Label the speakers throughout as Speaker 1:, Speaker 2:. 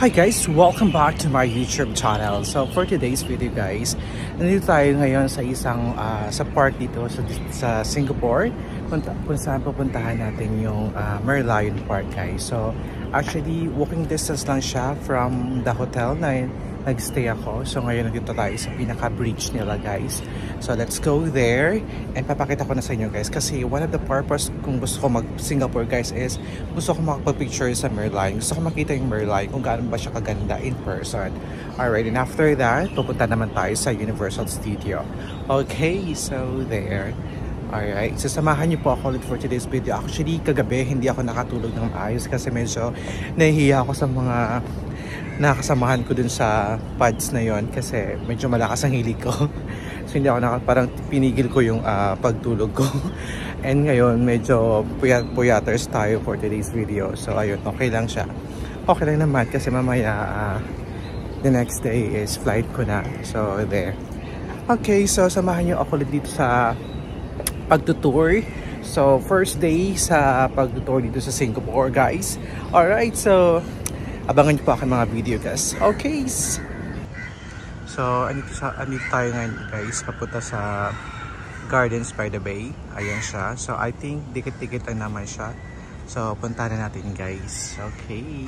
Speaker 1: Hi guys! Welcome back to my YouTube channel. So for today's video guys, nandito tayo ngayon sa isang sa park dito sa Singapore kung saan pupuntahan natin yung Merlion Park guys. So actually walking distance lang siya from the hotel na nagstay ako. So ngayon nandito tayo sa pinaka-bridge nila guys. So let's go there and papakita ko na sa inyo guys kasi one of the purpose kung gusto ko mag-Singapore guys is gusto ko makapag-picture sa Merlion. Gusto ko makita yung Merlion kung gaano ba siya kaganda in person. Alright, and after that, pupunta naman tayo sa Universal Studio. Okay, so there. Alright, sasamahan niyo po ako ulit for today's video. Actually, kagabi hindi ako nakatulog ng maayos kasi medyo nahihiya ako sa mga nakasamahan ko dun sa pads na yon kasi medyo malakas ang hilig ko. So hindi ako parang pinigil ko yung pagtulog ko. And ngayon medyo puyaters tayo for today's video. So ayun, okay lang siya. Okay lang naman kasi mamaya the next day is flight ko na. So there. Okay, so samahan niyo ako ulit dito sa pagtutour. So first day sa pagtutour dito sa Singapore guys. Alright, so abangan niyo po aking mga video guys. Okay. So andito tayo ngayon guys. Papunta sa Gardens by the Bay. Ayan siya. So I think dikit-dikit lang naman siya. So punta na natin guys. Okay.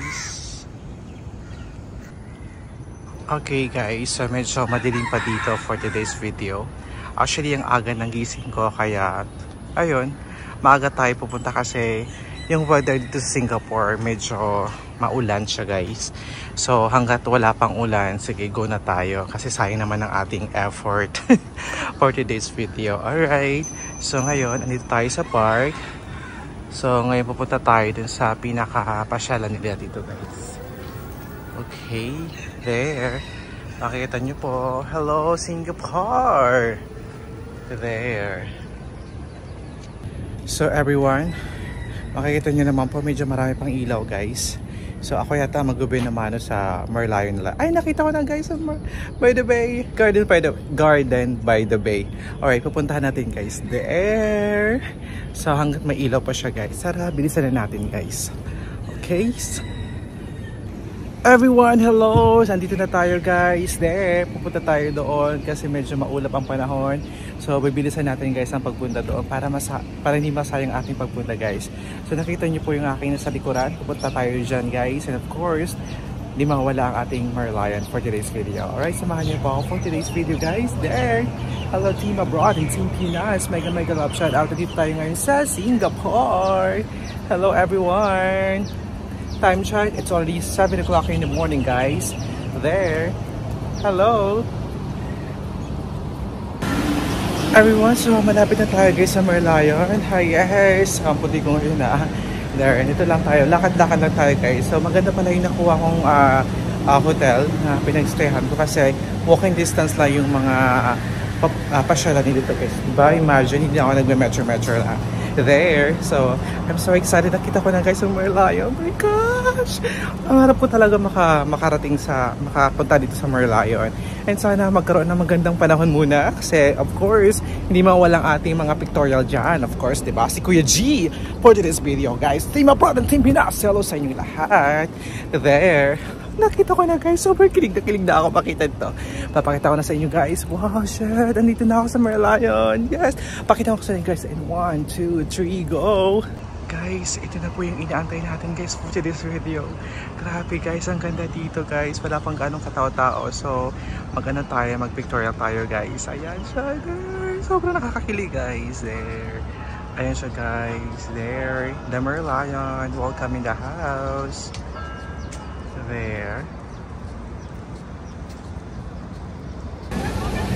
Speaker 1: Okay guys. So medyo madilim pa dito for today's video. Actually ang aga ng gising ko kaya ayun. Maaga tayo pupunta kasi yung weather dito sa Singapore medyo maulan siya guys. So hanggat wala pang ulan, sige go na tayo kasi sayang naman ang ating effort for today's video. Alright, so ngayon andito tayo sa park. So ngayon pupunta tayo dun sa pinaka-pasyalan nila dito guys. Okay, there. Makikita nyo po, hello Singapore! There. So everyone, makikita nyo naman po medyo marami pang ilaw guys. So ako yata mag-ubi naman sa Merlion nila. Ay nakita ko na guys by the Bay. Garden by the Bay. Alright, pupuntahan natin guys. There. So hanggat may ilaw pa siya guys. Tara, bilisan na natin guys. Okay. Everyone, hello! Nandito na tayo guys. There, pupunta tayo doon kasi medyo maulap ang panahon. So bibilisan natin guys ang pagpunta doon para hindi masayang ating pagpunta guys. So nakita niyo po yung aking nasa likuran. Pupunta tayo dyan guys. And of course, di mawala ang ating Merlion for today's video. Alright, samahan niyo po ako for today's video guys. There! Hello Team Abroad and Team Pinas. Mega love shout out. Dito tayo ngayon sa Singapore. Hello everyone! Time check, it's already 7 o'clock in the morning guys. There. Hello. Everyone, so malapit na tayo guys sa Merlion. Hi guys. Ang puti ko ngayon na. There, and ito lang tayo. Lakad-lakad lang tayo guys. So maganda pala yung nakuha kong hotel na pinag-stayhan ko kasi walking distance lang yung mga pasyalan dito guys. Diba? Imagine, hindi ako nagme-metro lang. There. So, I'm so excited. Nakita ko na guys yung Merlion. Oh my gosh! Ang harap ko talaga makapunta dito sa Merlion. And sana magkaroon ng magandang panahon muna. Kasi, of course, hindi mawalang ating mga pictorial dyan. Of course, diba? Si Kuya G for today's video, guys. Team Abroad and Team Pinas. Hello sa inyong lahat. There. Nakita ko na guys, sobrang kilig na ako makita ito. Papakita ko na sa inyo guys. Wow, shit, andito na ako sa Merlion. Yes, pakita ko sa inyo guys in 1, 2, 3, go. Guys, ito na po yung inaantay natin guys for today's video. Grabe guys, ang ganda dito guys. Wala pang ganong katao-tao. So, mag-pictorial tayo guys. Ayan siya guys. Sobrang nakakakilig guys. There. Ayan siya guys. There. The Merlion. Welcome in the house. There.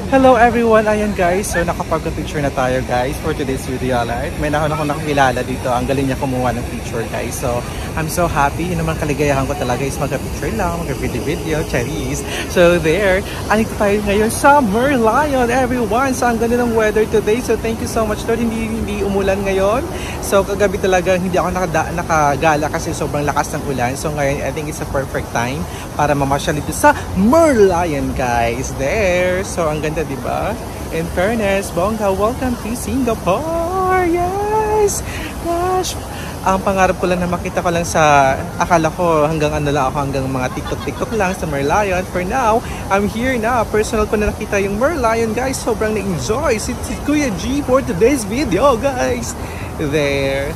Speaker 1: Hello everyone, ayan guys. So nakapag-picture na tayo guys for today's video. Right? May ako nakakilala dito. Ang galing niya kumuha ng picture guys. So I'm so happy. Yun naman kaligayahan ko talaga is mag-picture lang, mag-video, charis. So there, andito tayo ngayon sa Merlion everyone. So ang ganda ng weather today. So thank you so much Lord. Hindi umulan ngayon. So kagabi talaga hindi ako nakagala kasi sobrang lakas ng ulan. So ngayon I think it's a perfect time para mamasyal dito sa Merlion guys. There. So ang ganda diba? In fairness, bongga, welcome to Singapore! Yes! Gosh! Ang pangarap ko lang na makita ko lang sa, akala ko hanggang ano lang ako, hanggang mga TikTok lang sa Merlion. For now, I'm here na. Personal ko na nakita yung Merlion, guys. Sobrang na-enjoy si Kuya G for today's video, guys. There.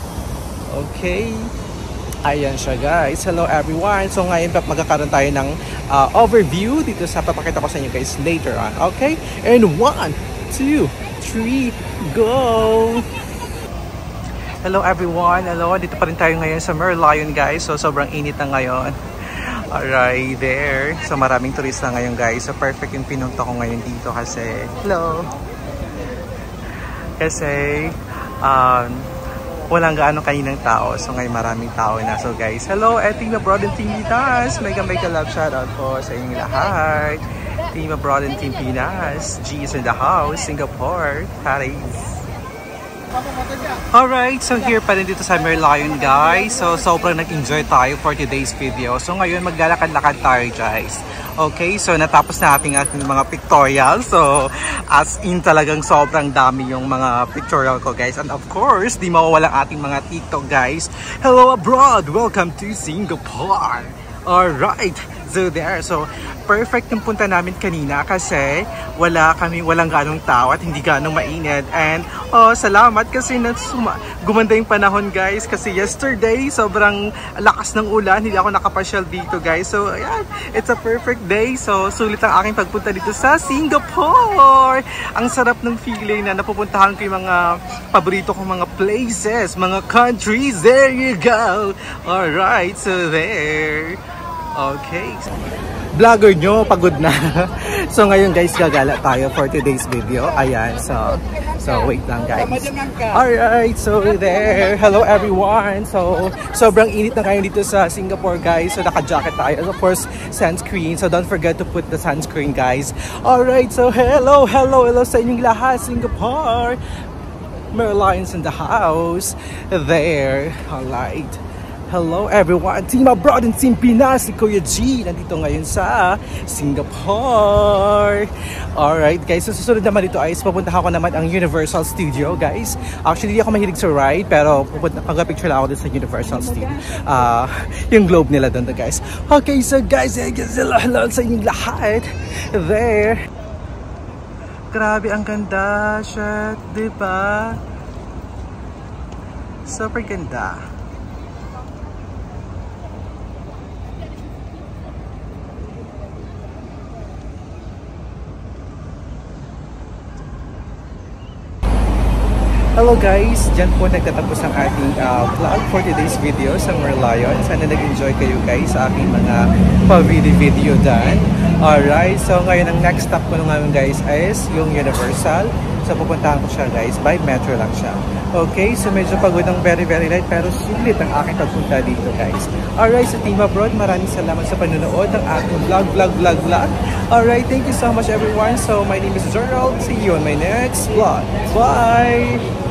Speaker 1: Okay. Ayan siya, guys. Hello everyone. So ngayon magkakaroon tayo ng overview dito sa papakita ko sa inyo, guys, later on. Okay? And 1, 2, 3, go! Hello everyone. Hello. Dito pa rin tayo ngayon sa Merlion, guys. So sobrang init na ngayon. Alright, there. So maraming turista ngayon, guys. So perfect yung pinunta ko ngayon dito kasi hello. Kasi walang gaano kaninang tao. So ngayon maraming tao na. So guys, hello, Team Abroad and Team Pinas. Mega love shoutout po sa inyong lahat. Team Abroad and Team Pinas. G is in the house. Singapore. Paris. Alright, so here pa rin dito sa Merlion, guys. So sobrang nag-enjoy tayo for today's video. So ngayon maglalakad-lakad tayo, guys. Okay, so natapos na ating mga pictorial. So as in talagang sobrang dami yung mga pictorial ko, guys. And of course, di mawawala ating mga TikTok, guys. Hello abroad! Welcome to Singapore! Alright, so there. So perfect yung punta namin kanina kasi walang ganong tao at hindi ganong mainit. And salamat kasi gumanda yung panahon, guys, kasi yesterday sobrang lakas ng ulan, hindi ako nakapasyal dito, guys. So ayan, it's a perfect day. So sulit ang aking pagpunta dito sa Singapore. Ang sarap ng feeling na napupuntahan ko yung mga paborito kong mga places, mga countries. There you go. Alright, so there. Okay. Vlogger nyo, pagod na. So ngayon, guys, gagala tayo for today's video. Ayan, so wait lang, guys. Alright, so there. Hello everyone. So sobrang init na ngayon dito sa Singapore, guys. So naka-jacket tayo. Of course, sunscreen. So don't forget to put the sunscreen, guys. Alright, so hello sa inyong lahat, Singapore. Merlion's in the house. There. Alright. Hello everyone, Team Abroad and Team Pinas, si Kuya G, nandito ngayon sa Singapore. Alright guys, so susunod naman dito ay pupunta ako naman ang Universal Studio, guys. Actually, hindi ako mahilig sa ride, pero pagka-picture lang ako dun sa Universal Studio. Yung globe nila dun, guys. Okay, so guys, hello sa inyong lahat. There. Grabe, ang ganda. Shit, diba? Super ganda. Hello guys, dyan po nagtatapos ang ating vlog for today's video sa Merlion. Sana nag-enjoy kayo, guys, sa aking mga pa-video dyan. Alright, so ngayon ang next stop ko naman, guys, is yung Universal. So pupuntahan ko siya, guys, by metro lang siya. Okay, so medyo pagod ng very light pero sulit ang aking pagpunta dito, guys. Alright, sa Team Abroad, maraming salamat sa panonood ng ating vlog. Alright, thank you so much everyone. So my name is Gerald. See you on my next vlog. Bye!